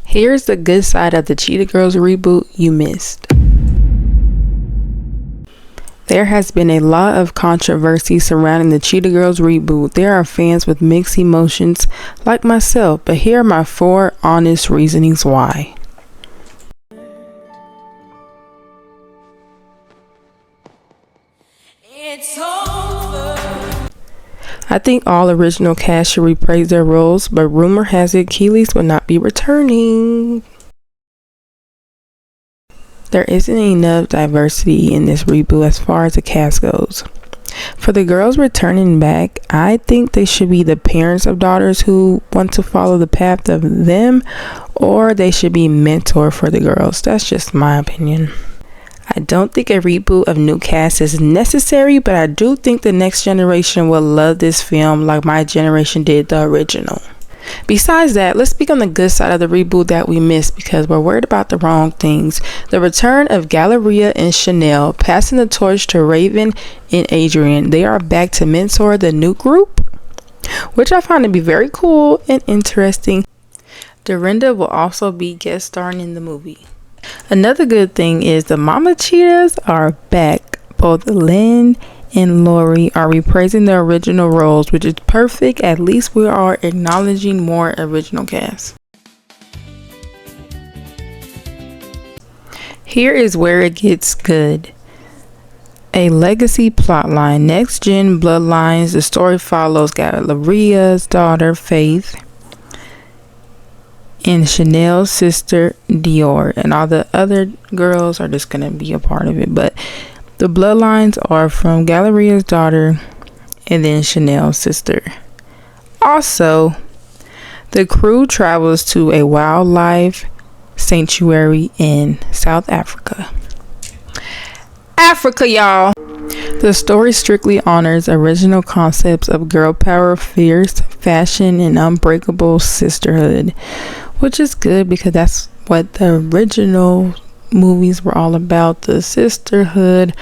Here's the good side of the Cheetah Girls reboot you missed. There has been a lot of controversy surrounding the Cheetah Girls reboot. There are fans with mixed emotions like myself, but here are my 4 honest reasonings why. It's over. I think all original cast should reprise their roles, but rumor has it Keelys will not be returning. There isn't enough diversity in this reboot as far as the cast goes. For the girls returning back, I think they should be the parents of daughters who want to follow the path of them, or they should be mentor for the girls. That's just my opinion. I don't think a reboot of new cast is necessary, but I do think the next generation will love this film like my generation did the original. Besides that, let's speak on the good side of the reboot that we missed because we're worried about the wrong things. The return of Galleria and Chanel, passing the torch to Raven and Adrian. They are back to mentor the new group, which I find to be very cool and interesting. Dorinda will also be guest starring in the movie. Another good thing is the Mama Cheetahs are back. Both Lynn and Lori are reprising their original roles, which is perfect. At least we are acknowledging more original cast. Here is where it gets good. A legacy plotline. Next gen bloodlines. The story follows Galleria's daughter Faith and Chanel's sister Dior, and all the other girls are just gonna be a part of it, but the bloodlines are from Galleria's daughter and then Chanel's sister. Also, the crew travels to a wildlife sanctuary in South Africa. Africa, y'all! The story strictly honors original concepts of girl power, fierce fashion, and unbreakable sisterhood, which is good because that's what the original movies were all about. The sisterhood,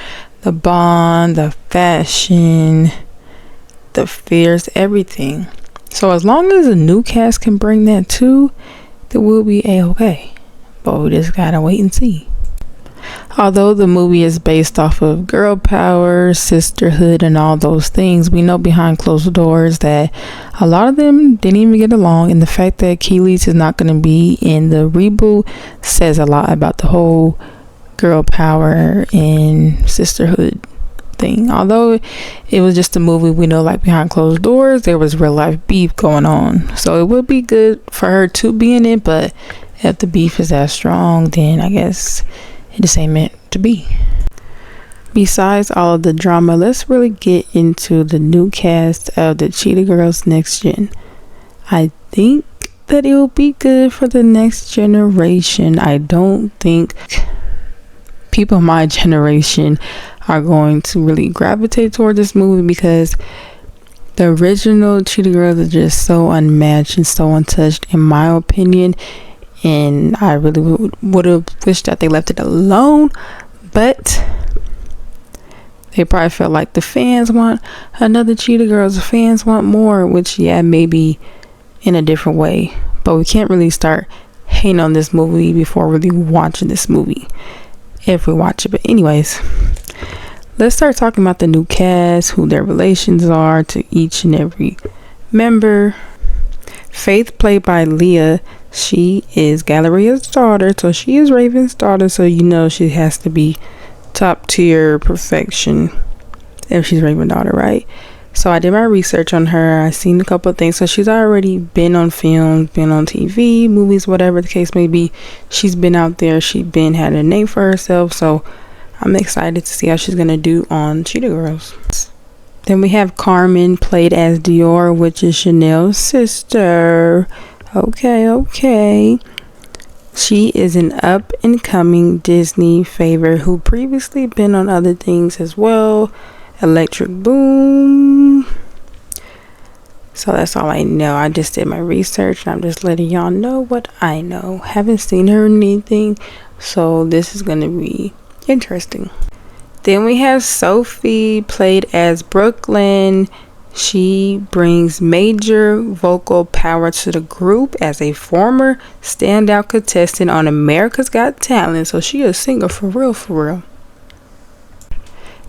the bond, the fashion, the fierce, everything. So as long as the new cast can bring that too, then we'll be a-okay. But we just gotta wait and see. Although the movie is based off of girl power, sisterhood, and all those things, we know behind closed doors that a lot of them didn't even get along, and the fact that Keelys is not going to be in the reboot says a lot about the whole girl power and sisterhood thing. Although it was just a movie, we know like behind closed doors there was real life beef going on, so it would be good for her to be in it, but if the beef is that strong, then I guess it just ain't meant to be. Besides all of the drama, let's really get into the new cast of the Cheetah Girls Next Gen. I think that it will be good for the next generation. I don't think people my generation are going to really gravitate toward this movie because the original Cheetah Girls are just so unmatched and so untouched in my opinion. And I really would have wished that they left it alone, but they probably felt like the fans want another Cheetah Girls, the fans want more, which yeah, maybe in a different way, but we can't really start hating on this movie before really watching this movie if we watch it. But anyways, let's start talking about the new cast, who their relations are to each and every member. Faith, played by Leah, she is Galleria's daughter, so she is Raven's daughter, so you know she has to be top tier perfection if she's Raven's daughter, right? So I did my research on her. I seen a couple of things. So she's already been on film, been on TV, movies, whatever the case may be. She's been out there. She's been had a name for herself, so I'm excited to see how she's gonna do on Cheetah Girls. Then we have Carmen, played as Dior, which is Chanel's sister. Okay. She is an up and coming Disney favorite who previously been on other things as well. Electric Boom. So that's all I know. I just did my research and I'm just letting y'all know what I know. Haven't seen her in anything, so this is gonna be interesting. Then we have Sophie, played as Brooklyn. She brings major vocal power to the group as a former standout contestant on America's Got Talent. So she a singer for real, for real.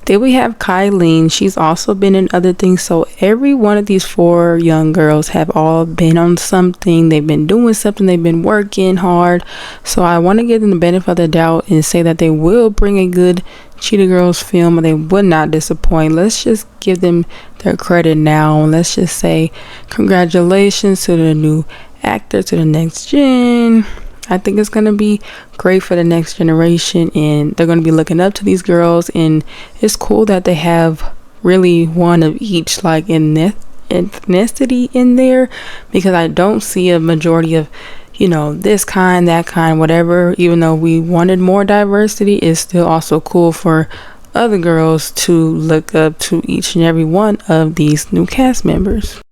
Then we have Kylie. She's also been in other things. So every one of these 4 young girls have all been on something. They've been doing something. They've been working hard. So I want to give them the benefit of the doubt and say that they will bring a good Cheetah Girls film, and they would not disappoint. Let's just give them their credit now. And let's just say congratulations to the new actor, to the next gen. I think it's going to be great for the next generation, and they're going to be looking up to these girls, and it's cool that they have really one of each, like ethnicity in there, because I don't see a majority of, you know, this kind, that kind, whatever. Even though we wanted more diversity, it's still also cool for other girls to look up to each and every one of these new cast members.